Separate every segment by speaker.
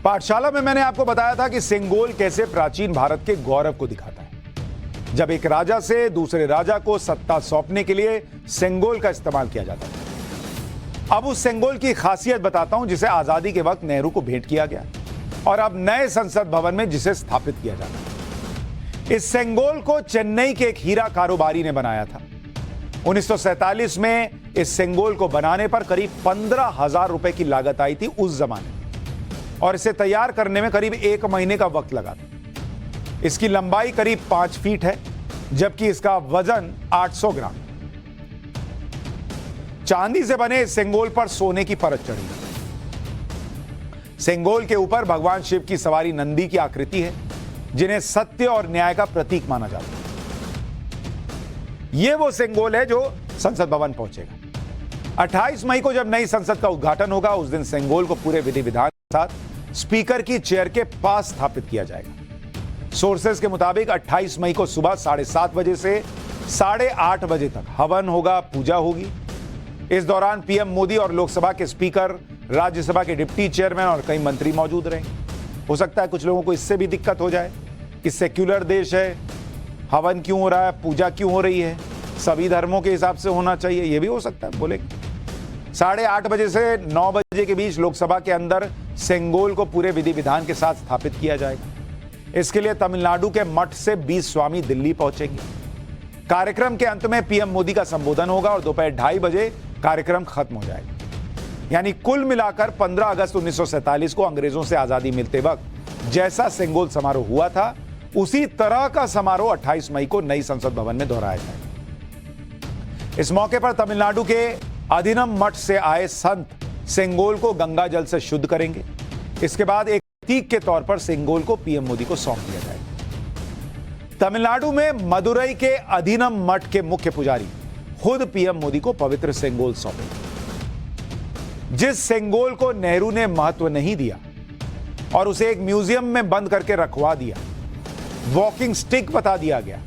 Speaker 1: पाठशाला में मैंने आपको बताया था कि सेंगोल कैसे प्राचीन भारत के गौरव को दिखाता है। जब एक राजा से दूसरे राजा को सत्ता सौंपने के लिए सेंगोल का इस्तेमाल किया जाता था। अब उस सेंगोल की खासियत बताता हूं जिसे आजादी के वक्त नेहरू को भेंट किया गया और अब नए संसद भवन में जिसे स्थापित किया जाता है। इस सेंगोल को चेन्नई के एक हीरा कारोबारी ने बनाया था। 1947 में इस सेंगोल को बनाने पर करीब 15,000 रुपए की लागत आई थी उस जमाने में, और इसे तैयार करने में करीब 1 महीने का वक्त लगा था। इसकी लंबाई करीब 5 फीट है, जबकि इसका वजन 800 ग्राम। चांदी से बने इस सेंगोल पर सोने की परत चढ़ी है। सेंगोल के ऊपर भगवान शिव की सवारी नंदी की आकृति है, जिन्हें सत्य और न्याय का प्रतीक माना जाता है। यह वो सेंगोल है जो संसद भवन पहुंचेगा। 28 मई को जब नई संसद का उद्घाटन होगा, उस दिन सेंगोल को पूरे विधि विधान के साथ स्पीकर की चेयर के पास स्थापित किया जाएगा। सोर्सेस के मुताबिक 28 मई को सुबह 7:30 बजे से 8:30 बजे तक हवन होगा, पूजा होगी। इस दौरान पीएम मोदी और लोकसभा के स्पीकर, राज्यसभा के डिप्टी चेयरमैन और कई मंत्री मौजूद रहेंगे। हो सकता है कुछ लोगों को इससे भी दिक्कत हो जाए कि सेक्युलर देश है, हवन क्यों हो रहा है, पूजा क्यों हो रही है, सभी धर्मों के हिसाब से होना चाहिए, यह भी हो सकता है बोलेंगे। 8:30 बजे से 9 बजे के बीच लोकसभा के अंदर सेंगोल को पूरे विधि विधान के साथ स्थापित किया जाएगा। इसके लिए तमिलनाडु के मठ से 20 स्वामी दिल्ली पहुंचेंगे। कार्यक्रम के अंत में पीएम मोदी का संबोधन होगा और दोपहर 2:30 बजे कार्यक्रम खत्म हो जाएगा। यानी कुल मिलाकर 15 अगस्त 1947 को अंग्रेजों से आजादी मिलते वक्त जैसा सेंगोल समारोह हुआ था, उसी तरह का समारोह 28 मई को नई संसद भवन में दोहराया जाएगा। इस मौके पर तमिलनाडु के अधिनम मठ से आए संत सेंगोल को गंगा जल से शुद्ध करेंगे। इसके बाद एक प्रतीक के तौर पर सेंगोल को पीएम मोदी को सौंप दिया जाएगा। तमिलनाडु में मदुरई के अधिनम मठ के मुख्य पुजारी खुद पीएम मोदी को पवित्र सेंगोल सौंपेंगे। जिस सेंगोल को नेहरू ने महत्व नहीं दिया और उसे एक म्यूजियम में बंद करके रखवा दिया, वॉकिंग स्टिक बता दिया गया,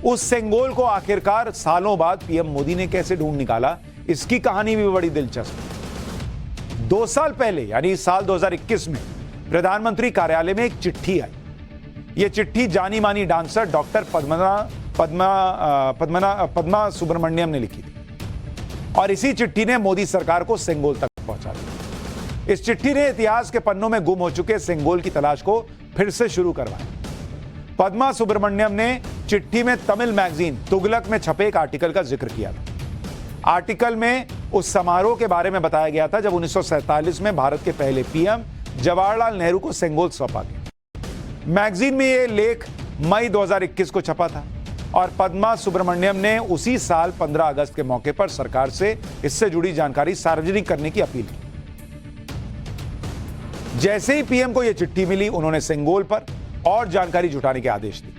Speaker 1: उस सेंगोल को आखिरकार सालों बाद पीएम मोदी ने कैसे ढूंढ निकाला, इसकी कहानी भी बड़ी दिलचस्प है। 2 साल पहले यानी साल 2021 में प्रधानमंत्री कार्यालय में एक चिट्ठी आई। यह चिट्ठी जानी मानी डांसर डॉक्टर पद्मा सुब्रमण्यम ने लिखी थी और इसी चिट्ठी ने मोदी सरकार को सेंगोल तक पहुंचा दिया। इस चिट्ठी ने इतिहास के पन्नों में गुम हो चुके सेंगोल की तलाश को फिर से शुरू करवाया। पद्मा सुब्रमण्यम ने चिट्ठी में तमिल मैगजीन तुगलक में छपे एक आर्टिकल का जिक्र किया था। आर्टिकल में उस समारोह के बारे में बताया गया था जब 1947 में भारत के पहले पीएम जवाहरलाल नेहरू को सेंगोल सौंपा गया। मैगजीन में यह लेख मई 2021 को छपा था और पद्मा सुब्रमण्यम ने उसी साल 15 अगस्त के मौके पर सरकार से इससे जुड़ी जानकारी सार्वजनिक करने की अपील की। जैसे ही पीएम को यह चिट्ठी मिली, उन्होंने सेंगोल पर और जानकारी जुटाने के आदेश दिए।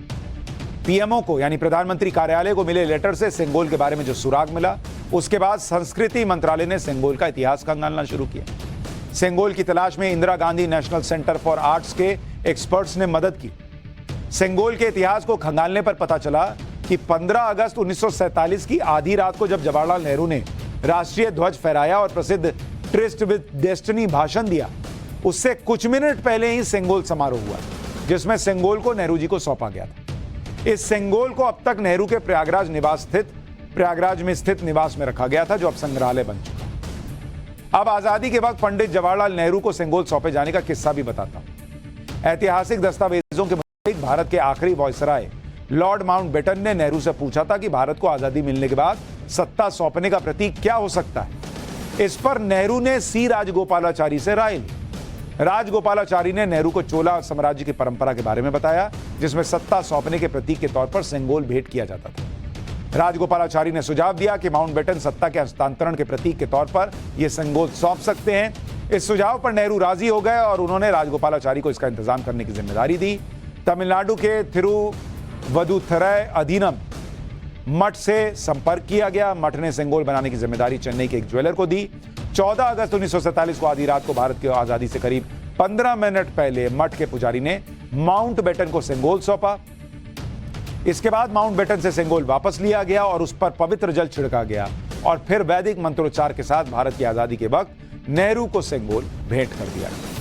Speaker 1: पीएमओ को यानी प्रधानमंत्री कार्यालय को मिले लेटर से सेंगोल के बारे में जो सुराग मिला, उसके बाद संस्कृति मंत्रालय ने सेंगोल का इतिहास खंगालना शुरू किया। सेंगोल की तलाश में Indira Gandhi national centre for arts के एक्सपर्ट्स ने मदद की। सेंगोल के इतिहास को खंगालने पर पता चला कि 15 अगस्त 1947 की आधी रात को जब जवाहरलाल नेहरू ने राष्ट्रीय ध्वज फहराया और प्रसिद्ध ट्रिस्ट विद डेस्टिनी भाषण दिया, उससे कुछ मिनट पहले ही सेंगोल समारोह हुआ, जिसमें सेंगोल को नेहरू जी को सौंपा गया था। इस सेंगोल को अब तक नेहरू के प्रयागराज में स्थित निवास में रखा गया था, जो अब संग्रहालय बन चुका। अब आजादी के वक्त पंडित जवाहरलाल नेहरू को सेंगोल सौंपे जाने का किस्सा भी बताता हूं। ऐतिहासिक दस्तावेजों के मुताबिक भारत के आखिरी वायसराय लॉर्ड माउंटबेटन ने नेहरू से पूछा था कि भारत को आजादी मिलने के बाद सत्ता सौंपने का प्रतीक क्या हो सकता है। इस पर नेहरू ने सी राजगोपालाचारी से राय ली। राजगोपालाचारी ने नेहरू को चोला साम्राज्य की परंपरा के बारे में बताया, जिसमें सत्ता सौंपने के प्रतीक के तौर पर सेंगोल भेंट किया जाता था। राजगोपालाचारी ने सुझाव दिया कि माउंटबेटन सत्ता के हस्तांतरण के प्रतीक के तौर पर यह सेंगोल सौंप सकते हैं। इस सुझाव पर नेहरू राजी हो गए और उन्होंने राजगोपालाचारी को इसका इंतजाम करने की जिम्मेदारी दी। तमिलनाडु के थिरुवदुथुरई अधिनम मठ से संपर्क किया गया। मठ ने सेंगोल बनाने की जिम्मेदारी चेन्नई के एक ज्वेलर को दी। 14 अगस्त 1947 को आधी रात को भारत की आजादी से करीब 15 मिनट पहले मठ के पुजारी ने माउंटबेटन को सेंगोल सौंपा। इसके बाद माउंटबेटन से सेंगोल वापस लिया गया और उस पर पवित्र जल छिड़का गया और फिर वैदिक मंत्रोच्चार के साथ भारत की आजादी के वक्त नेहरू को सेंगोल भेंट कर दिया गया।